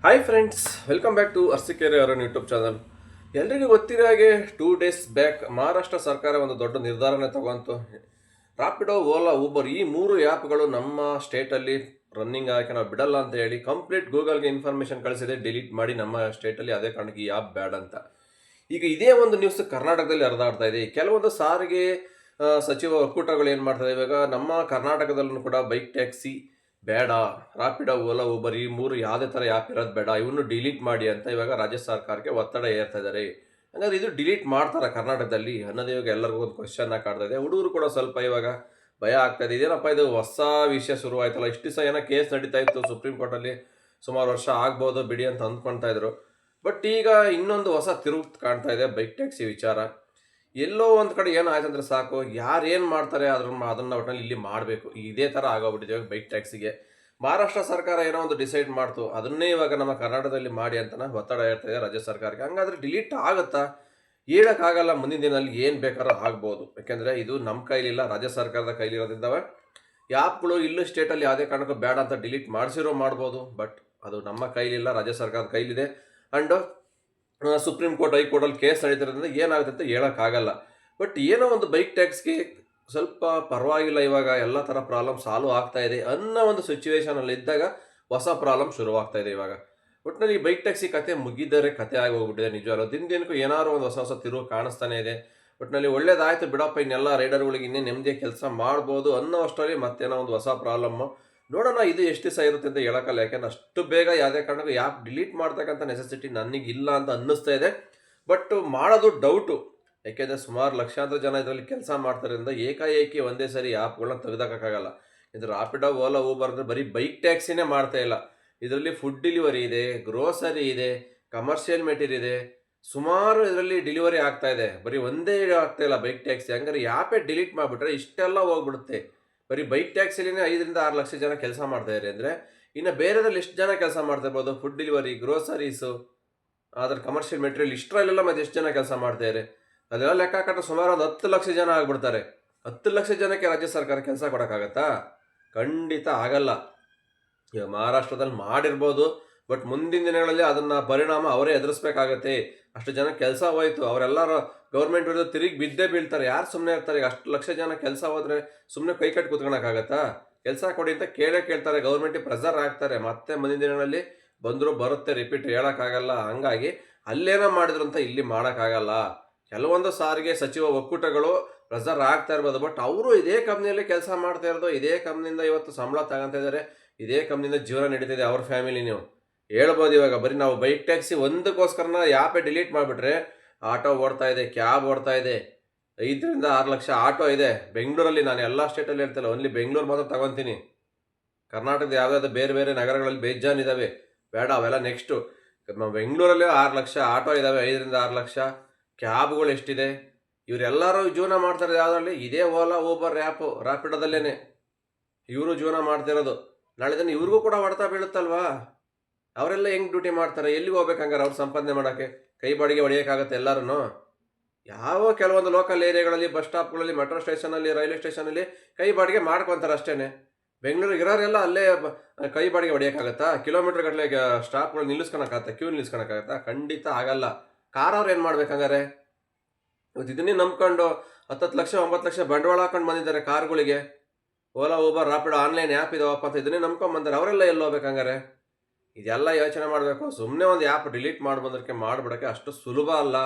Hi friends, welcome back to Arsikere ಅವರ YouTube channel. ಎಲ್ರಿಗೂ ಗೊತ್ತಿರೋ ಹಾಗೆ 2 ಡೇಸ್ ಬ್ಯಾಕ್ ಮಹಾರಾಷ್ಟ್ರ ಸರ್ಕಾರ ಒಂದು ದೊಡ್ಡ ನಿರ್ಧಾರನೇ ತಗೊಂತು. ರಾಪಿಡೋ, ಓಲಾ, ಊಬರ್ ಈ 3 ಆ್ಯಪ್ಗಳು ನಮ್ಮ ಸ್ಟೇಟಲ್ಲಿ ರನ್ನಿಂಗ್ ಆಗಿ ನಾವು ಬಿಡಲ್ಲ ಅಂತ ಹೇಳಿ ಕಂಪ್ಲೀಟ್ ಗೂಗಲ್ಗೆ ಇನ್ಫಾರ್ಮೇಷನ್ ಕಳಿಸಿದೆ, ಡಿಲೀಟ್ ಮಾಡಿ ನಮ್ಮ ಸ್ಟೇಟಲ್ಲಿ ಅದೇ ಕಾರಣಕ್ಕೆ ಈ ಆ್ಯಪ್ ಬ್ಯಾಡ್ ಅಂತ. ಈಗ ಇದೇ ಒಂದು ನ್ಯೂಸ್ ಕರ್ನಾಟಕದಲ್ಲಿ ಹರಿದಾಡ್ತಾ ಇದೆ. ಕೆಲವೊಂದು ಸಾರಿಗೆ ಸಚಿವ ಒಕ್ಕೂಟಗಳು ಏನು ಮಾಡ್ತಾರೆ, ಇವಾಗ ನಮ್ಮ ಕರ್ನಾಟಕದಲ್ಲೂ ಕೂಡ ಬೈಕ್ ಟ್ಯಾಕ್ಸಿ ಬೇಡ, ರಾಪಿಡೋ, ಓಲಾ, ಊಬರ್ ಈ 3 ಯಾವುದೇ ಥರ ಆ್ಯಪ್ ಇರೋದು ಬೇಡ, ಇವನ್ನು ಡಿಲೀಟ್ ಮಾಡಿ ಅಂತ ಇವಾಗ ರಾಜ್ಯ ಸರ್ಕಾರಕ್ಕೆ ಒತ್ತಡ ಏರ್ತಾ ಇದ್ದಾರೆ. ಹಂಗಾದ್ರೆ ಇದು ಡಿಲೀಟ್ ಮಾಡ್ತಾರ ಕರ್ನಾಟಕದಲ್ಲಿ ಅನ್ನೋದು ಇವಾಗ ಎಲ್ಲರಿಗೂ ಒಂದು ಕ್ವಶನ್ ಕಾಡ್ತಾ ಇದೆ. ಹುಡುಗರು ಕೂಡ ಸ್ವಲ್ಪ ಇವಾಗ ಭಯ ಆಗ್ತಾ ಇದೆ. ಇದೇನಪ್ಪ ಇದು ಹೊಸ ವಿಷಯ ಶುರುವಾಯ್ತಲ್ಲ, ಇಷ್ಟು ದಿವಸ ಏನೋ ಕೇಸ್ ನಡೀತಾ ಇತ್ತು ಸುಪ್ರೀಂ ಕೋರ್ಟಲ್ಲಿ, ಸುಮಾರು ವರ್ಷ ಆಗ್ಬೋದು ಬಿಡಿ ಅಂತ ಅಂದ್ಕೊಳ್ತಾ ಇದ್ರು. ಬಟ್ ಈಗ ಇನ್ನೊಂದು ಹೊಸ ತಿರುವು ಕಾಣ್ತಾ ಇದೆ ಬೈಕ್ ಟ್ಯಾಕ್ಸಿ ವಿಚಾರ. ಎಲ್ಲೋ ಒಂದು ಕಡೆ ಏನಾಯ್ತು ಅಂದರೆ ಸಾಕು, ಯಾರು ಏನು ಮಾಡ್ತಾರೆ ಅದನ್ನು ಒಟ್ಟಿನಲ್ಲಿ ಇಲ್ಲಿ ಮಾಡಬೇಕು, ಇದೇ ಥರ ಆಗೋಗ್ಬಿಟ್ಟಿದೆ ಬೈಕ್ ಟ್ಯಾಕ್ಸಿಗೆ. ಮಹಾರಾಷ್ಟ್ರ ಸರ್ಕಾರ ಏನೋ ಒಂದು ಡಿಸೈಡ್ ಮಾಡ್ತು, ಅದನ್ನೇ ಇವಾಗ ನಮ್ಮ ಕರ್ನಾಟಕದಲ್ಲಿ ಮಾಡಿ ಅಂತ ಒತ್ತಡ ಇರ್ತದೆ ರಾಜ್ಯ ಸರ್ಕಾರಕ್ಕೆ. ಹಂಗಾದ್ರೆ ಡಿಲೀಟ್ ಆಗುತ್ತಾ? ಹೇಳೋಕ್ಕಾಗಲ್ಲ. ಮುಂದಿನ ದಿನದಲ್ಲಿ ಏನು ಬೇಕಾದ್ರೂ ಆಗ್ಬೋದು. ಯಾಕೆಂದರೆ ಇದು ನಮ್ಮ ಕೈಲಿಲ್ಲ, ರಾಜ್ಯ ಸರ್ಕಾರದ ಕೈಲಿರೋದ್ರಿಂದವೆ ಆ್ಯಪ್ಗಳು ಇಲ್ಲೂ ಸ್ಟೇಟಲ್ಲಿ ಯಾವುದೇ ಕಾರಣಕ್ಕೂ ಬೇಡ ಅಂತ ಡಿಲೀಟ್ ಮಾಡಿಸಿರೋ ಮಾಡ್ಬೋದು. ಬಟ್ ಅದು ನಮ್ಮ ಕೈಲಿಲ್ಲ, ರಾಜ್ಯ ಸರ್ಕಾರದ ಕೈಲಿದೆ. ಆ್ಯಂಡ್ ಸುಪ್ರೀಂ ಕೋರ್ಟ್, ಹೈಕೋರ್ಟಲ್ಲಿ ಕೇಸ್ ನಡೀತಿರೋದ್ರಿಂದ ಏನಾಗುತ್ತೆ ಅಂತ ಹೇಳೋಕ್ಕಾಗಲ್ಲ. ಬಟ್ ಏನೋ ಒಂದು ಬೈಕ್ ಟ್ಯಾಕ್ಸ್ಗೆ ಸ್ವಲ್ಪ ಪರವಾಗಿಲ್ಲ, ಇವಾಗ ಎಲ್ಲ ಥರ ಪ್ರಾಬ್ಲಮ್ ಸಾಲ್ವ್ ಆಗ್ತಾ ಇದೆ ಅನ್ನೋ ಒಂದು ಸಿಚುವೇಶನಲ್ಲಿ ಇದ್ದಾಗ ಹೊಸ ಪ್ರಾಬ್ಲಮ್ ಶುರುವಾಗ್ತಾ ಇದೆ ಇವಾಗ. ಒಟ್ಟಿನಲ್ಲಿ ಈ ಬೈಕ್ ಟ್ಯಾಕ್ಸಿ ಕತೆ ಮುಗಿದರೆ ಕತೆ ಆಗಿ ಹೋಗ್ಬಿಟ್ಟಿದೆ ನಿಜವಲ್ಲ. ದಿನಕ್ಕೂ ಏನಾದ್ರು ಒಂದು ಹೊಸ ಹೊಸ ತಿರುವು ಕಾಣಿಸ್ತಾನೆ ಇದೆ. ಒಟ್ಟಿನಲ್ಲಿ ಒಳ್ಳೇದಾಯ್ತು ಬಿಡಪ್ಪ, ಇನ್ನೆಲ್ಲ ರೈಡರ್ಗಳಿಗೆ ಇನ್ನೇ ನೆಮ್ಮದಿಯ ಕೆಲಸ ಮಾಡ್ಬೋದು ಅನ್ನೋ ಅಷ್ಟರಲ್ಲಿ ಮತ್ತೇನೋ ಒಂದು ಹೊಸ ಪ್ರಾಬ್ಲಮ್ಮು. ನೋಡೋಣ ಇದು ಎಷ್ಟು ದಿವಸ ಇರುತ್ತೆ ಅಂತ ಹೇಳೋಕ್ಕಲ್ಲ. ಯಾಕೆಂದ್ರೆ ಅಷ್ಟು ಬೇಗ ಯಾವುದೇ ಕಾರಣಕ್ಕೂ ಆ್ಯಪ್ ಡಿಲೀಟ್ ಮಾಡ್ತಕ್ಕಂಥ ನೆಸೆಸಿಟಿ ನನಗಿಲ್ಲ ಅಂತ ಅನ್ನಿಸ್ತಾ ಇದೆ. ಬಟ್ ಮಾಡೋದು ಡೌಟು. ಯಾಕೆಂದರೆ ಸುಮಾರು ಲಕ್ಷಾಂತರ ಜನ ಇದರಲ್ಲಿ ಕೆಲಸ ಮಾಡ್ತಾರಿಂದ ಏಕಾಏಕಿ ಒಂದೇ ಸರಿ ಆ್ಯಪ್ಗಳನ್ನ ತೆಗೆದಾಕೋಕ್ಕಾಗಲ್ಲ. ಇದು ರಾಪಿಡೋ, ಓಲಾ, ಊಬರ್ ಅಂದರೆ ಬರೀ ಬೈಕ್ ಟ್ಯಾಕ್ಸಿನೇ ಮಾಡ್ತಾ ಇಲ್ಲ. ಇದರಲ್ಲಿ ಫುಡ್ ಡೆಲಿವರಿ ಇದೆ, ಗ್ರೋಸರಿ ಇದೆ, ಕಮರ್ಷಿಯಲ್ ಮೆಟೀರಿಯಲ್ ಇದೆ, ಸುಮಾರು ಇದರಲ್ಲಿ ಡೆಲಿವರಿ ಆಗ್ತಾ ಇದೆ. ಬರೀ ಒಂದೇ ಆಗ್ತಾ ಇಲ್ಲ ಬೈಕ್ ಟ್ಯಾಕ್ಸಿ. ಹಂಗಾರೆ ಆ್ಯಪೇ ಡಿಲೀಟ್ ಮಾಡಿಬಿಟ್ರೆ ಇಷ್ಟೆಲ್ಲ ಹೋಗ್ಬಿಡುತ್ತೆ. ಬರೀ ಬೈಕ್ ಟ್ಯಾಕ್ಸಿಲಿನೇ 5 ರಿಂದ 6 ಲಕ್ಷ ಜನ ಕೆಲಸ ಮಾಡ್ತಾಯಿದ್ದಾರೆ ಅಂದರೆ ಇನ್ನು ಬೇರೆದ್ರಲ್ಲಿ ಎಷ್ಟು ಜನ ಕೆಲಸ ಮಾಡ್ತಾ ಇರ್ಬೋದು? ಫುಡ್ ಡೆಲಿವರಿ, ಗ್ರೋಸರೀಸು, ಅದರ ಕಮರ್ಷಿಯಲ್ ಮೆಟೀರಿಯಲ್ ಇಷ್ಟರಲ್ಲೆಲ್ಲ ಮತ್ತೆ ಎಷ್ಟು ಜನ ಕೆಲಸ ಮಾಡ್ತಾಯಿದ್ದಾರೆ? ಅದೆಲ್ಲ ಲೆಕ್ಕ ಹಾಕಿದ್ರೆ ಸುಮಾರು ಒಂದು 10 ಲಕ್ಷ ಜನ ಆಗ್ಬಿಡ್ತಾರೆ. 10 ಲಕ್ಷ ಜನಕ್ಕೆ ರಾಜ್ಯ ಸರ್ಕಾರ ಕೆಲಸ ಕೊಡೋಕ್ಕಾಗತ್ತಾ? ಖಂಡಿತ ಆಗಲ್ಲ. ಈಗ ಮಹಾರಾಷ್ಟ್ರದಲ್ಲಿ ಮಾಡಿರ್ಬೋದು, ಬಟ್ ಮುಂದಿನ ದಿನಗಳಲ್ಲಿ ಅದನ್ನು ಪರಿಣಾಮ ಅವರೇ ಎದುರಿಸ್ಬೇಕಾಗತ್ತೆ. ಅಷ್ಟು ಜನ ಕೆಲಸ ಹೋಯ್ತು, ಅವರೆಲ್ಲರೂ ಗೌರ್ಮೆಂಟ್ ವಿರುದ್ಧ ತಿರುಗಿ ಬಿದ್ದೇ ಬೀಳ್ತಾರೆ. ಯಾರು ಸುಮ್ಮನೆ ಇರ್ತಾರೆ? ಈಗ ಅಷ್ಟು ಲಕ್ಷ ಜನ ಕೆಲಸ ಹೋದರೆ ಸುಮ್ಮನೆ ಕೈ ಕಟ್ಟಿ ಕೂತ್ಕೊಳಕ್ಕಾಗತ್ತಾ? ಕೆಲಸ ಕೊಡಿ ಅಂತ ಕೇಳ್ತಾರೆ, ಗೌರ್ಮೆಂಟಿಗೆ ಪ್ರೆಸರ್ ಆಗ್ತಾರೆ. ಮತ್ತೆ ಮುಂದಿನ ದಿನಗಳಲ್ಲಿ ಬಂದರೂ ಬರುತ್ತೆ, ರಿಪೀಟ್ ಹೇಳೋಕ್ಕಾಗಲ್ಲ. ಹಂಗಾಗಿ ಅಲ್ಲೇನೋ ಮಾಡಿದ್ರು ಅಂತ ಇಲ್ಲಿ ಮಾಡೋಕ್ಕಾಗಲ್ಲ. ಕೆಲವೊಂದು ಸಾರಿಗೆ ಸಚಿವ ಒಕ್ಕೂಟಗಳು ಪ್ರೆಸರ್ ಆಗ್ತಾ ಇರ್ಬೋದು, ಬಟ್ ಅವರು ಇದೇ ಕಂಪ್ನಿಯಲ್ಲಿ ಕೆಲಸ ಮಾಡ್ತಾ ಇರೋದು, ಇದೇ ಕಂಪ್ನಿಯಿಂದ ಇವತ್ತು ಸಂಬಳ ತಗೊತಾ ಇದ್ದಾರೆ, ಇದೇ ಕಂಪ್ನಿಯಿಂದ ಜೀವನ ನಡೀತಿದೆ ಅವ್ರ ಫ್ಯಾಮಿಲಿ. ನೀವು ಹೇಳ್ಬೋದು ಇವಾಗ ಬರೀ ನಾವು ಬೈಕ್ ಟ್ಯಾಕ್ಸಿ ಒಂದಕ್ಕೋಸ್ಕರನ ಆ್ಯಪೇ ಡಿಲೀಟ್ ಮಾಡಿಬಿಟ್ರೆ ಆಟೋ ಓಡ್ತಾ ಇದೆ, ಕ್ಯಾಬ್ ಓಡ್ತಾ ಇದೆ, 5 ರಿಂದ 6 ಲಕ್ಷ ಆಟೋ ಇದೆ ಬೆಂಗಳೂರಲ್ಲಿ. ನಾನು ಎಲ್ಲ ಸ್ಟೇಟಲ್ಲಿ ಹೇಳ್ತಿಲ್ಲ, ಓನ್ಲಿ ಬೆಂಗಳೂರು ಮಾತ್ರ ತಗೊತೀನಿ. ಕರ್ನಾಟಕದ ಯಾವುದಾದ್ರು ಬೇರೆ ಬೇರೆ ನಗರಗಳಲ್ಲಿ ಬೇಜಾನ್ ಇದ್ದಾವೆ, ಬೇಡ ಅವೆಲ್ಲ ನೆಕ್ಸ್ಟು. ನಮ್ಮ ಬೆಂಗಳೂರಲ್ಲಿ 6 ಲಕ್ಷ ಆಟೋ ಇದ್ದಾವೆ, 5 ರಿಂದ 6 ಲಕ್ಷ ಕ್ಯಾಬ್ಗಳು ಎಷ್ಟಿದೆ. ಇವರೆಲ್ಲರೂ ಜೀವನ ಮಾಡ್ತಾರೆ ಯಾವುದರಲ್ಲಿ? ಇದೇ ಓಲಾ, ಊಬರ್ ಆ್ಯಪು, ರಾಪಿಡೋದಲ್ಲೇ ಇವರು ಜೀವನ ಮಾಡ್ತಿರೋದು. ನಾಳೆ ದಿನ ಇವ್ರಿಗೂ ಕೂಡ ಹೊಡೆತ ಬೀಳುತ್ತಲ್ವಾ? ಅವರೆಲ್ಲ ಹೆಂಗೆ ಡ್ಯೂಟಿ ಮಾಡ್ತಾರೆ? ಎಲ್ಲಿಗೆ ಹೋಗ್ಬೇಕು ಹಂಗಾರೆ ಅವ್ರು ಸಂಪಾದನೆ ಮಾಡೋಕ್ಕೆ? ಕೈ ಬಾಡಿಗೆ ಹೊಡೆಯೋಕ್ಕಾಗತ್ತೆ ಎಲ್ಲರೂ? ಯಾವ ಕೆಲವೊಂದು ಲೋಕಲ್ ಏರಿಯಾಗಳಲ್ಲಿ, ಬಸ್ ಸ್ಟಾಪ್ಗಳಲ್ಲಿ, ಮೆಟ್ರೋ ಸ್ಟೇಷನಲ್ಲಿ, ರೈಲ್ವೆ ಸ್ಟೇಷನಲ್ಲಿ ಕೈ ಬಾಡಿಗೆ ಮಾಡ್ಕೊತಾರೆ ಅಷ್ಟೇ. ಬೆಂಗಳೂರಿಗೆ ಇರೋರೆಲ್ಲ ಅಲ್ಲೇ ಕೈ ಬಾಡಿಗೆ ಹೊಡೆಯೋಕ್ಕಾಗತ್ತಾ? ಕಿಲೋಮೀಟ್ರ್ ಗಟ್ಟಲೆ ಸ್ಟಾಪ್ಗಳು ನಿಲ್ಲಿಸ್ಕೊಳಕ್ಕಾಗತ್ತಾ? ಕ್ಯೂ ನಿಲ್ಲಿಸ್ಕೊಳಕ್ಕಾಗತ್ತಾ? ಖಂಡಿತ ಆಗಲ್ಲ. ಕಾರ್ ಅವ್ರು ಏನು ಮಾಡ್ಬೇಕು ಹಂಗಾರೆ? ಇವತ್ತು ಇದನ್ನೇ ನಂಬ್ಕೊಂಡು 10 ಲಕ್ಷ 9 ಲಕ್ಷ ಬಂಡವಾಳ ಹಾಕೊಂಡು ಬಂದಿದ್ದಾರೆ ಕಾರ್ಗಳಿಗೆ. Ola, Uber, Rapido online app ಇದಾವಪ್ಪ ಅಂತ ಇದನ್ನೇ ನಂಬ್ಕೊಂಬಂದಾರೆ. ಅವರೆಲ್ಲ ಎಲ್ಲಿ ಹೋಗ್ಬೇಕು ಹಂಗಾರೆ? ಇದೆಲ್ಲ ಯೋಚನೆ ಮಾಡಬೇಕು. ಸುಮ್ಮನೆ ಒಂದು ಆ್ಯಪ್ ಡಿಲೀಟ್ ಮಾಡಿಬಿಡೋಕ್ಕೆ ಅಷ್ಟು ಸುಲಭ ಅಲ್ಲ.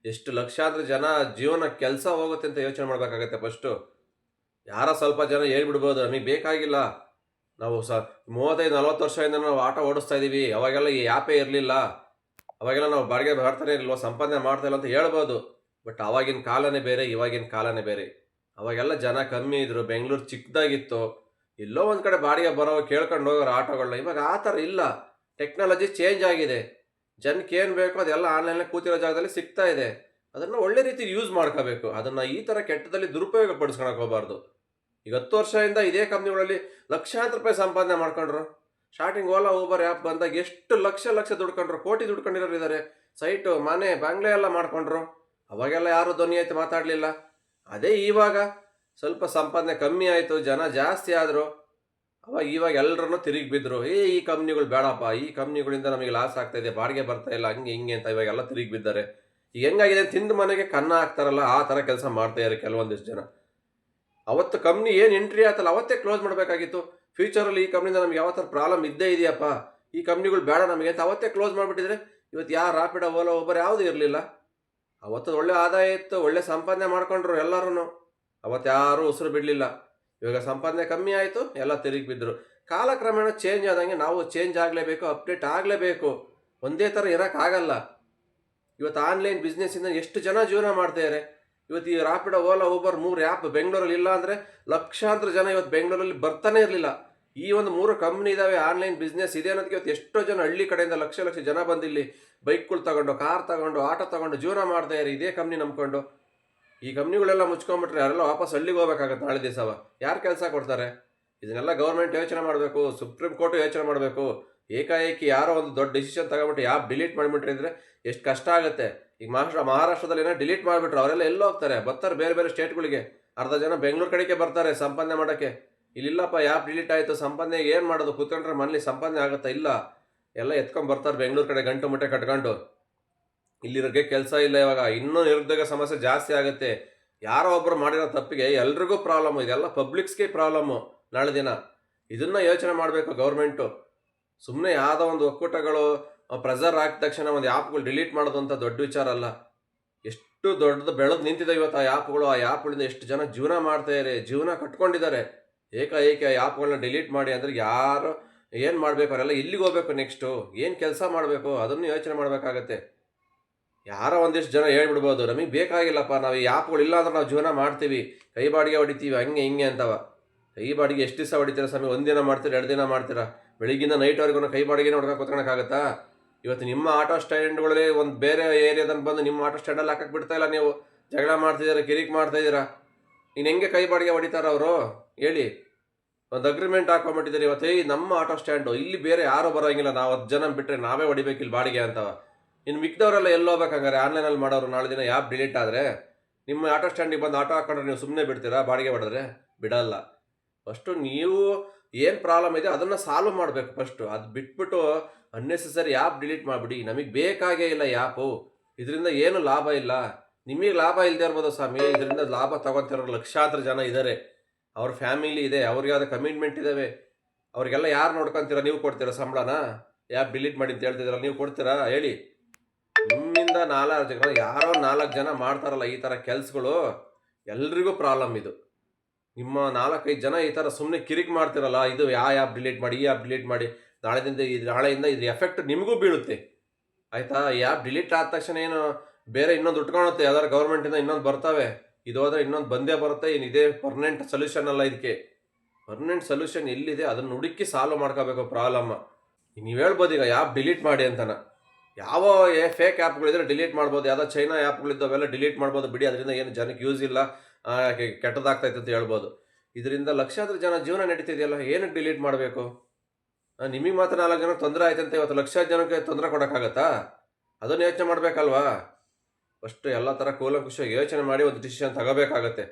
ಎಷ್ಟು ಲಕ್ಷಾಂತರ ಜನ ಜೀವನ ಕೆಲಸ ಹೋಗುತ್ತೆ ಅಂತ ಯೋಚನೆ ಮಾಡಬೇಕಾಗತ್ತೆ ಫಸ್ಟು. ಯಾರೋ ಸ್ವಲ್ಪ ಜನ ಹೇಳ್ಬಿಡ್ಬೋದು, ನಮಗೆ ಬೇಕಾಗಿಲ್ಲ, ನಾವು 35-40 ವರ್ಷದಿಂದ ನಾವು ಆಟೋ ಓಡಿಸ್ತಾ ಇದ್ದೀವಿ, ಅವಾಗೆಲ್ಲ ಈ ಆ್ಯಪೇ ಇರಲಿಲ್ಲ, ಅವಾಗೆಲ್ಲ ನಾವು ಬಾಡಿಗೆ ಬರ್ತಾನೆ ಇರಲಿಲ್ಲ, ಸಂಪಾದನೆ ಮಾಡ್ತಾ ಇಲ್ಲ ಅಂತ ಹೇಳ್ಬೋದು. ಬಟ್ ಆವಾಗಿನ ಕಾಲನೇ ಬೇರೆ, ಇವಾಗಿನ ಕಾಲನೇ ಬೇರೆ. ಅವಾಗೆಲ್ಲ ಜನ ಕಮ್ಮಿ ಇದ್ದರು, ಬೆಂಗಳೂರು ಚಿಕ್ಕದಾಗಿತ್ತು, ಎಲ್ಲೋ ಒಂದು ಕಡೆ ಬಾಡಿಗೆ ಬರೋ ಕೇಳ್ಕೊಂಡು ಹೋಗೋರು ಆಟೋಗಳನ್ನ. ಇವಾಗ ಆ ಥರ ಇಲ್ಲ, ಟೆಕ್ನಾಲಜಿ ಚೇಂಜ್ ಆಗಿದೆ. ಜನಕ್ಕೆ ಏನು ಬೇಕೋ ಅದೆಲ್ಲ ಆನ್ಲೈನಲ್ಲಿ ಕೂತಿರೋ ಜಾಗದಲ್ಲಿ ಸಿಗ್ತಾ ಇದೆ. ಅದನ್ನು ಒಳ್ಳೆ ರೀತಿ ಯೂಸ್ ಮಾಡ್ಕೋಬೇಕು. ಅದನ್ನು ಈ ಥರ ಕೆಟ್ಟದಲ್ಲಿ ದುರುಪಯೋಗ ಪಡಿಸ್ಕೊಳಕ್ಕೆ ಹೋಗಬಾರ್ದು. ಈಗ 10 ವರ್ಷದಿಂದ ಇದೇ ಕಂಪ್ನಿಗಳಲ್ಲಿ ಲಕ್ಷಾಂತರ ರೂಪಾಯಿ ಸಂಪಾದನೆ ಮಾಡ್ಕೊಂಡ್ರು. ಸ್ಟಾರ್ಟಿಂಗ್ ಓಲಾ, ಊಬರ್ ಆ್ಯಪ್ ಬಂದಾಗ ಎಷ್ಟು ಲಕ್ಷ ಲಕ್ಷ ದುಡ್ಕೊಂಡ್ರು, ಕೋಟಿ ದುಡ್ಕೊಂಡಿರೋರು ಇದ್ದಾರೆ. ಸೈಟು, ಮನೆ, ಬಂಗ್ಲೆ ಎಲ್ಲ ಮಾಡ್ಕೊಂಡ್ರು. ಅವಾಗೆಲ್ಲ ಯಾರು ಧ್ವನಿ ಆಯ್ತು ಮಾತಾಡಲಿಲ್ಲ. ಅದೇ ಇವಾಗ ಸ್ವಲ್ಪ ಸಂಪಾದನೆ ಕಮ್ಮಿ ಆಯಿತು, ಜನ ಜಾಸ್ತಿ ಆದರು. ಇವಾಗ ಎಲ್ಲರನ್ನೂ ತಿರುಗಿ ಬಿದ್ದರು, ಈ ಕಂಪ್ನಿಗಳು ಬೇಡಪ್ಪ, ಈ ಕಂಪ್ನಿಗಳಿಂದ ನಮಗೆ ಲಾಸ್ ಆಗ್ತಾ ಇದೆ, ಬಾಡಿಗೆ ಬರ್ತಾ ಇಲ್ಲ, ಹಂಗೆ ಹಿಂಗೆ ಅಂತ ಇವಾಗೆಲ್ಲ ತಿರುಗಿ ಬಿದ್ದಾರೆ. ಈಗ ಹೆಂಗಾಗಿದೆ, ತಿಂದು ಮನೆಗೆ ಕನ್ನ ಹಾಕ್ತಾರಲ್ಲ ಆ ಥರ ಕೆಲಸ ಮಾಡ್ತಾ ಇದ್ದಾರೆ ಕೆಲವೊಂದಿಷ್ಟು ಜನ. ಅವತ್ತು ಕಂಪ್ನಿ ಏನು ಎಂಟ್ರಿ ಆಯ್ತಲ್ಲ ಅವತ್ತೇ ಕ್ಲೋಸ್ ಮಾಡಬೇಕಾಗಿತ್ತು. ಫ್ಯೂಚರಲ್ಲಿ ಈ ಕಂಪ್ನಿಯಿಂದ ನಮ್ಗೆ ಯಾವ ಥರ ಪ್ರಾಬ್ಲಮ್ ಇದ್ದೇ ಇದೆಯಪ್ಪ, ಈ ಕಂಪ್ನಿಗಳು ಬೇಡ ನಮಗೆ ಅಂತ ಅವತ್ತೇ ಕ್ಲೋಸ್ ಮಾಡಿಬಿಟ್ಟಿದ್ರೆ ಇವತ್ತು ಯಾರು ರಾಪಿಡೋ ಓಲಾ ಊಬರ್ ಯಾವುದೂ ಇರಲಿಲ್ಲ. ಅವತ್ತು ಒಳ್ಳೆ ಆದಾಯ ಇತ್ತು, ಒಳ್ಳೆ ಸಂಪಾದನೆ ಮಾಡ್ಕೊಂಡ್ರು ಎಲ್ಲರೂ. ಅವತ್ತು ಯಾರೂ ಉಸಿರು ಬಿಡಲಿಲ್ಲ. ಇವಾಗ ಸಂಪಾದನೆ ಕಮ್ಮಿ ಆಯಿತು, ಎಲ್ಲ ತಿರುಗಿ ಬಿದ್ದರು. ಕಾಲಕ್ರಮೇಣ ಚೇಂಜ್ ಆದಂಗೆ ನಾವು ಚೇಂಜ್ ಆಗಲೇಬೇಕು, ಅಪ್ಡೇಟ್ ಆಗಲೇಬೇಕು. ಒಂದೇ ಥರ ಇರೋಕ್ಕಾಗಲ್ಲ. ಇವತ್ತು ಆನ್ಲೈನ್ ಬಿಸ್ನೆಸ್ಸಿಂದ ಎಷ್ಟು ಜನ ಜೀವನ ಮಾಡ್ತಾಯಿದ್ದಾರೆ. ಇವತ್ತು ಈ ರಾಪಿಡೋ ಓಲಾ ಊಬರ್ 3 ಆ್ಯಪ್ ಬೆಂಗಳೂರಲ್ಲಿ ಇಲ್ಲ ಅಂದರೆ ಲಕ್ಷಾಂತರ ಜನ ಇವತ್ತು ಬೆಂಗಳೂರಲ್ಲಿ ಬರ್ತಾನೆ ಇರಲಿಲ್ಲ. ಈ ಒಂದು 3 ಕಂಪ್ನಿ ಇದ್ದಾವೆ, ಆನ್ಲೈನ್ ಬಿಸ್ನೆಸ್ ಇದೆ ಅನ್ನೋದಕ್ಕೆ ಇವತ್ತು ಎಷ್ಟೋ ಜನ ಹಳ್ಳಿ ಕಡೆಯಿಂದ ಲಕ್ಷ ಲಕ್ಷ ಜನ ಬಂದಿಲ್ಲಿ ಬೈಕ್ಗಳು ತಗೊಂಡು, ಕಾರ್ ತಗೊಂಡು, ಆಟೋ ತಗೊಂಡು ಜೀವನ ಮಾಡ್ತಾಯಿದ್ದಾರೆ ಇದೇ ಕಂಪ್ನಿ ನಂಬ್ಕೊಂಡು. ಈ ಕಂಪ್ನಿಗಳೆಲ್ಲ ಮುಚ್ಕೊಂಡ್ಬಿಟ್ರೆ ಯಾರೆಲ್ಲ ವಾಪಸ್ ಹಳ್ಳಿಗೆ ಹೋಗ್ಬೇಕಾಗತ್ತೆ ನಾಳೆ ದಿವಸವ. ಯಾರು ಕೆಲಸ ಕೊಡ್ತಾರೆ? ಇದನ್ನೆಲ್ಲ ಗೌರ್ಮೆಂಟ್ ಯೋಚನೆ ಮಾಡಬೇಕು, ಸುಪ್ರೀಂ ಕೋರ್ಟು ಯೋಚನೆ ಮಾಡಬೇಕು. ಏಕಾಏಕಿ ಯಾರೋ ಒಂದು ದೊಡ್ಡ ಡಿಸಿಷನ್ ತಗೊಂಬಿಟ್ಟು ಆ್ಯಪ್ ಡಿಲೀಟ್ ಮಾಡಿಬಿಟ್ರೆ ಅಂದರೆ ಎಷ್ಟು ಕಷ್ಟ ಆಗುತ್ತೆ. ಈಗ ಮಹಾರಾಷ್ಟ್ರದಲ್ಲಿ ಏನೋ ಡಿಲೀಟ್ ಮಾಡಿಬಿಟ್ರು, ಅವರೆಲ್ಲ ಎಲ್ಲೋ ಹೋಗ್ತಾರೆ, ಬರ್ತಾರೆ ಬೇರೆ ಬೇರೆ ಸ್ಟೇಟ್ಗಳಿಗೆ. ಅರ್ಧ ಜನ ಬೆಂಗಳೂರು ಕಡೆಗೆ ಬರ್ತಾರೆ ಸಂಪಾದನೆ ಮಾಡೋಕ್ಕೆ. ಇಲ್ಲಿಲ್ಲಪ್ಪ, ಆ್ಯಪ್ ಡಿಲೀಟ್ ಆಯಿತು, ಸಂಪಾದನೆಗೆ ಏನು ಮಾಡೋದು, ಕೂತ್ಕೊಂಡ್ರೆ ಮನೇಲಿ ಸಂಪಾದನೆ ಆಗುತ್ತಾ? ಇಲ್ಲ, ಎಲ್ಲ ಎತ್ಕೊಂಡು ಬರ್ತಾರೆ ಬೆಂಗಳೂರು ಕಡೆ ಗಂಟು ಮುಟ್ಟೆ ಕಟ್ಕೊಂಡು. ಇಲ್ಲಿರೋಕ್ಕೆ ಕೆಲಸ ಇಲ್ಲ. ಇವಾಗ ಇನ್ನೂ ನಿರುದ್ಯೋಗ ಸಮಸ್ಯೆ ಜಾಸ್ತಿ ಆಗುತ್ತೆ. ಯಾರೋ ಒಬ್ಬರು ಮಾಡಿರೋ ತಪ್ಪಿಗೆ ಎಲ್ರಿಗೂ ಪ್ರಾಬ್ಲಮ್ಮು. ಇದೆಲ್ಲ ಪಬ್ಲಿಕ್ಸ್ಗೆ ಪ್ರಾಬ್ಲಮ್ಮು ನಾಳೆ ದಿನ. ಇದನ್ನು ಯೋಚನೆ ಮಾಡಬೇಕು ಗೌರ್ಮೆಂಟು. ಸುಮ್ಮನೆ ಯಾವುದೋ ಒಂದು ಒಕ್ಕೂಟಗಳು ಪ್ರೆಸರ್ ಹಾಕಿದ ತಕ್ಷಣ ಒಂದು ಆ್ಯಪ್ಗಳು ಡಿಲೀಟ್ ಮಾಡೋದು ಅಂತ ದೊಡ್ಡ ವಿಚಾರ ಅಲ್ಲ. ಎಷ್ಟು ದೊಡ್ಡದು ಬೆಳೆದು ನಿಂತಿದೆ ಇವತ್ತು ಆ ಆ್ಯಪ್ಗಳು. ಆ ಆ್ಯಪ್ಗಳಿಂದ ಎಷ್ಟು ಜನ ಜೀವನ ಮಾಡ್ತಾಯಿದ್ದಾರೆ, ಜೀವನ ಕಟ್ಕೊಂಡಿದ್ದಾರೆ. ಏಕಾಏಕಿ ಆ ಆ್ಯಪ್ಗಳನ್ನ ಡಿಲೀಟ್ ಮಾಡಿ ಅಂದರೆ ಯಾರು ಏನು ಮಾಡಬೇಕು, ಅವರೆಲ್ಲ ಇಲ್ಲಿಗೆ ಹೋಗ್ಬೇಕು, ನೆಕ್ಸ್ಟು ಏನು ಕೆಲಸ ಮಾಡಬೇಕು ಅದನ್ನು ಯೋಚನೆ ಮಾಡಬೇಕಾಗತ್ತೆ. ಯಾರೋ ಒಂದಿಷ್ಟು ಜನ ಹೇಳ್ಬಿಡ್ಬೋದು, ನಮಗೆ ಬೇಕಾಗಿಲ್ಲಪ್ಪ, ನಾವು ಈ ಆ್ಯಪ್ಗಳು ಇಲ್ಲ ಅಂದ್ರೆ ನಾವು ಜೀವನ ಮಾಡ್ತೀವಿ, ಕೈ ಬಾಡಿಗೆ ಹೊಡಿತೀವಿ, ಹಂಗೆ ಹಿಂಗೆ ಅಂತವ. ಕೈ ಬಾಡಿಗೆ ಎಷ್ಟು ದಿವಸ ಹೊಡಿತೀರ ಸ್ವಾಮಿ? ಒಂದಿನ ಮಾಡ್ತೀರಾ, 2 ದಿನ ಮಾಡ್ತೀರಾ? ಬೆಳಿಗ್ಗಿಂದ ನೈಟ್ವರೆಗೂ ಕೈ ಬಾಡಿಗೆನೇ ಹೊಡ್ಕೊಂಡು ಕೂತ್ಕೊಳಕ್ಕಾಗತ್ತಾ? ಇವತ್ತು ನಿಮ್ಮ ಆಟೋ ಸ್ಟ್ಯಾಂಡ್ಗಳಲ್ಲಿ ಒಂದು ಬೇರೆ ಏರಿಯಾದಲ್ಲಿ ಬಂದು ನಿಮ್ಮ ಆಟೋ ಸ್ಟ್ಯಾಂಡಲ್ಲಿ ಹಾಕಕ್ಕೆ ಬಿಡ್ತಾ ಇಲ್ಲ. ನೀವು ಜಗಳ ಮಾಡ್ತಿದ್ದೀರಾ, ಕಿರಿಕ್ ಮಾಡ್ತಾಯಿದ್ದೀರಾ. ಇನ್ನು ಹೆಂಗೆ ಕೈ ಬಾಡಿಗೆ ಹೊಡಿತಾರ ಅವರು ಹೇಳಿ? ಒಂದು ಅಗ್ರಿಮೆಂಟ್ ಹಾಕೊಂಡ್ಬಿಟ್ಟಿದ್ದೀರಿ. ಇವತ್ತು ನಮ್ಮ ಆಟೋ ಸ್ಟ್ಯಾಂಡು, ಇಲ್ಲಿ ಬೇರೆ ಯಾರೂ ಬರೋಂಗಿಲ್ಲ, ನಾವು 10 ಜನ ಬಿಟ್ಟರೆ ನಾವೇ ಹೊಡಿಬೇಕು ಇಲ್ಲಿ ಬಾಡಿಗೆ ಅಂತವ. ಇನ್ನು ಮಿಕ್ದವರೆಲ್ಲ ಎಲ್ಲಿ ಹೋಗ್ಬೇಕಂಗಾರೆ? ಆನ್ಲೈನಲ್ಲಿ ಮಾಡೋರು ನಾಳೆ ದಿನ ಆ್ಯಪ್ ಡಿಲೀಟ್ ಆದರೆ ನಿಮ್ಮ ಆಟೋ ಸ್ಟ್ಯಾಂಡಿಗೆ ಬಂದು ಆಟೋ ಹಾಕೊಂಡ್ರೆ ನೀವು ಸುಮ್ಮನೆ ಬಿಡ್ತೀರಾ? ಬಾಡಿಗೆ ಹೊಡೆದ್ರೆ ಬಿಡಲ್ಲ. ಫಸ್ಟು ನೀವು ಏನು ಪ್ರಾಬ್ಲಮ್ ಇದೆ ಅದನ್ನು ಸಾಲ್ವ್ ಮಾಡಬೇಕು ಫಸ್ಟು. ಅದು ಬಿಟ್ಬಿಟ್ಟು ಅನ್ನೆಸೆಸರಿ ಆ್ಯಪ್ ಡಿಲೀಟ್ ಮಾಡಿಬಿಡಿ. ನಮಗೆ ಬೇಕಾಗೇ ಇಲ್ಲ ಆ್ಯಪು, ಇದರಿಂದ ಏನು ಲಾಭ ಇಲ್ಲ. ನಿಮಗೆ ಲಾಭ ಇಲ್ಲದೆ ಇರ್ಬೋದು ಸ್ವಾಮಿ, ಇದರಿಂದ ಲಾಭ ತೊಗೊತಿರೋರು ಲಕ್ಷಾಂತರ ಜನ ಇದ್ದಾರೆ. ಅವ್ರ ಫ್ಯಾಮಿಲಿ ಇದೆ, ಅವ್ರಿಗೆ ಯಾವುದೋ ಕಮಿಟ್ಮೆಂಟ್ ಇದ್ದಾವೆ. ಅವ್ರಿಗೆಲ್ಲ ಯಾರು ನೋಡ್ಕೊತೀರಾ? ನೀವು ಕೊಡ್ತೀರಾ ಸಂಬಳನ? ಆ್ಯಪ್ ಡಿಲೀಟ್ ಮಾಡಿ ಅಂತ ಹೇಳ್ತಿದ್ದೀರಲ್ಲ, ನೀವು ಕೊಡ್ತೀರಾ ಹೇಳಿ? ನಿಮ್ಮಿಂದ 4 ಜನ, ಯಾರೋ 4 ಜನ ಮಾಡ್ತಾರಲ್ಲ ಈ ಥರ ಕೆಲಸಗಳು, ಎಲ್ರಿಗೂ ಪ್ರಾಬ್ಲಮ್ ಇದು. ನಿಮ್ಮ 4-5 ಜನ ಈ ಥರ ಸುಮ್ಮನೆ ಕಿರಿಕ್ ಮಾಡ್ತಿರಲ್ಲ, ಇದು ಆ್ಯಪ್ ಡಿಲೀಟ್ ಮಾಡಿ, ಈ ಆ್ಯಪ್ ಡಿಲೀಟ್ ಮಾಡಿ, ನಾಳೆಯಿಂದ ಇದ್ರ ಎಫೆಕ್ಟ್ ನಿಮಗೂ ಬೀಳುತ್ತೆ. ಆಯಿತಾ? ಈ ಆ್ಯಪ್ ಡಿಲೀಟ್ ಆದ ತಕ್ಷಣ ಏನು ಬೇರೆ ಇನ್ನೊಂದು ಉಟ್ಕೊಳುತ್ತೆ, ಯಾವ್ದಾರು ಗೌರ್ಮೆಂಟಿಂದ ಇನ್ನೊಂದು ಬರ್ತವೆ. ಇದು ಹೋದರೆ ಇನ್ನೊಂದು ಬಂದೇ ಬರುತ್ತೆ. ಇದೇ ಪರ್ಮನೆಂಟ್ ಸೊಲ್ಯೂಷನ್ ಅಲ್ಲ. ಇದಕ್ಕೆ ಪರ್ಮನೆಂಟ್ ಸೊಲ್ಯೂಷನ್ ಎಲ್ಲಿದೆ ಅದನ್ನು ಹುಡುಕಿ ಸಾಲ್ವ್ ಮಾಡ್ಕೋಬೇಕು ಪ್ರಾಬ್ಲಮ್ಮ. ನೀವು ಹೇಳ್ಬೋದು ಈಗ ಆ್ಯಪ್ ಡಿಲೀಟ್ ಮಾಡಿ ಅಂತನ. ಯಾವ ಫೇಕ್ ಆ್ಯಪ್ಗಳಿದ್ರೆ ಡಿಲೀಟ್ ಮಾಡ್ಬೋದು, ಯಾವುದೋ ಚೈನಾ ಆ್ಯಪ್ಗಳಿದ್ದಾವೆಲ್ಲ ಡಿಲೀಟ್ ಮಾಡ್ಬೋದು ಬಿಡಿ, ಅದರಿಂದ ಏನು ಜನಕ್ಕೆ ಯೂಸ್ ಇಲ್ಲ, ಕೆಟ್ಟದಾಗ್ತೈತೆ ಅಂತ ಹೇಳ್ಬೋದು. ಇದರಿಂದ ಲಕ್ಷಾಂತರ ಜನ ಜೀವನ ನಡೀತಿದೆಯಲ್ಲ, ಏನಕ್ಕೆ ಡಿಲೀಟ್ ಮಾಡಬೇಕು? ನಿಮಗೆ ಮಾತ್ರ 4 ಜನ ತೊಂದರೆ ಆಯ್ತಂತೆ, ಇವತ್ತು ಲಕ್ಷಾಂತರ ಜನಕ್ಕೆ ತೊಂದರೆ ಕೊಡೋಕ್ಕಾಗತ್ತಾ? ಅದನ್ನು ಯೋಚನೆ ಮಾಡಬೇಕಲ್ವಾ? ಫಸ್ಟು ಎಲ್ಲ ಥರ ಕೂಲಂಕುಷವಾಗಿ ಯೋಚನೆ ಮಾಡಿ ಒಂದು ಡಿಸಿಷನ್ ತಗೋಬೇಕಾಗತ್ತೆ.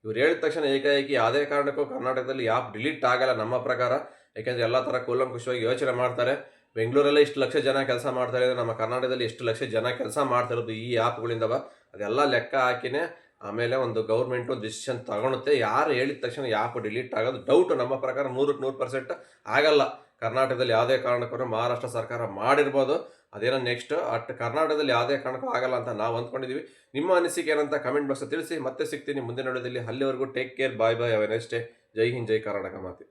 ಇವ್ರು ಹೇಳಿದ ತಕ್ಷಣ ಏಕಾಏಕಿ ಯಾವುದೇ ಕಾರಣಕ್ಕೂ ಕರ್ನಾಟಕದಲ್ಲಿ ಆ್ಯಪ್ ಡಿಲೀಟ್ ಆಗಲ್ಲ ನಮ್ಮ ಪ್ರಕಾರ. ಯಾಕೆಂದರೆ ಎಲ್ಲ ಥರ ಕೂಲಂಕುಷವಾಗಿ ಯೋಚನೆ ಮಾಡ್ತಾರೆ. ಬೆಂಗಳೂರಲ್ಲೇ ಇಷ್ಟು ಲಕ್ಷ ಜನ ಕೆಲಸ ಮಾಡ್ತಾರೆ, ನಮ್ಮ ಕರ್ನಾಟಕದಲ್ಲಿ ಎಷ್ಟು ಲಕ್ಷ ಜನ ಕೆಲಸ ಮಾಡ್ತಿರೋದು ಈ ಆ್ಯಪ್ಗಳಿಂದವ, ಅದೆಲ್ಲ ಲೆಕ್ಕ ಹಾಕಿನೇ ಆಮೇಲೆ ಒಂದು ಗೌರ್ಮೆಂಟು ಡಿಸಿಷನ್ ತಗೊಳುತ್ತೆ. ಯಾರು ಹೇಳಿದ ತಕ್ಷಣ ಆ್ಯಪ್ ಡಿಲೀಟ್ ಆಗೋದು ಡೌಟು. ನಮ್ಮ ಪ್ರಕಾರ 100% ಆಗಲ್ಲ. ಕರ್ನಾಟಕದಲ್ಲಿ ಯಾವುದೇ ಕಾರಣಕ್ಕೂ ಮಹಾರಾಷ್ಟ್ರ ಸರ್ಕಾರ ಮಾಡಿರ್ಬೋದು, ಅದೇನೋ ನೆಕ್ಸ್ಟ್ ಕರ್ನಾಟಕದಲ್ಲಿ ಯಾವುದೇ ಕಾರಣಕ್ಕೂ ಆಗಲ್ಲ ಅಂತ ನಾವು ಅಂದ್ಕೊಂಡಿದ್ದೀವಿ. ನಿಮ್ಮ ಅನಿಸಿಕೆ ಏನಂತ ಕಮೆಂಟ್ ಬಾಕ್ಸ್ ತಿಳಿಸಿ. ಮತ್ತೆ ಸಿಗ್ತೀನಿ ಮುಂದಿನ ವಿಡಿಯೋದಲ್ಲಿ. ಅಲ್ಲಿವರೆಗೂ take care, bye bye, have a nice day. ಜೈ ಹಿಂದ್, ಜೈ ಕರ್ನಾಟಕ ಮಾತೆ.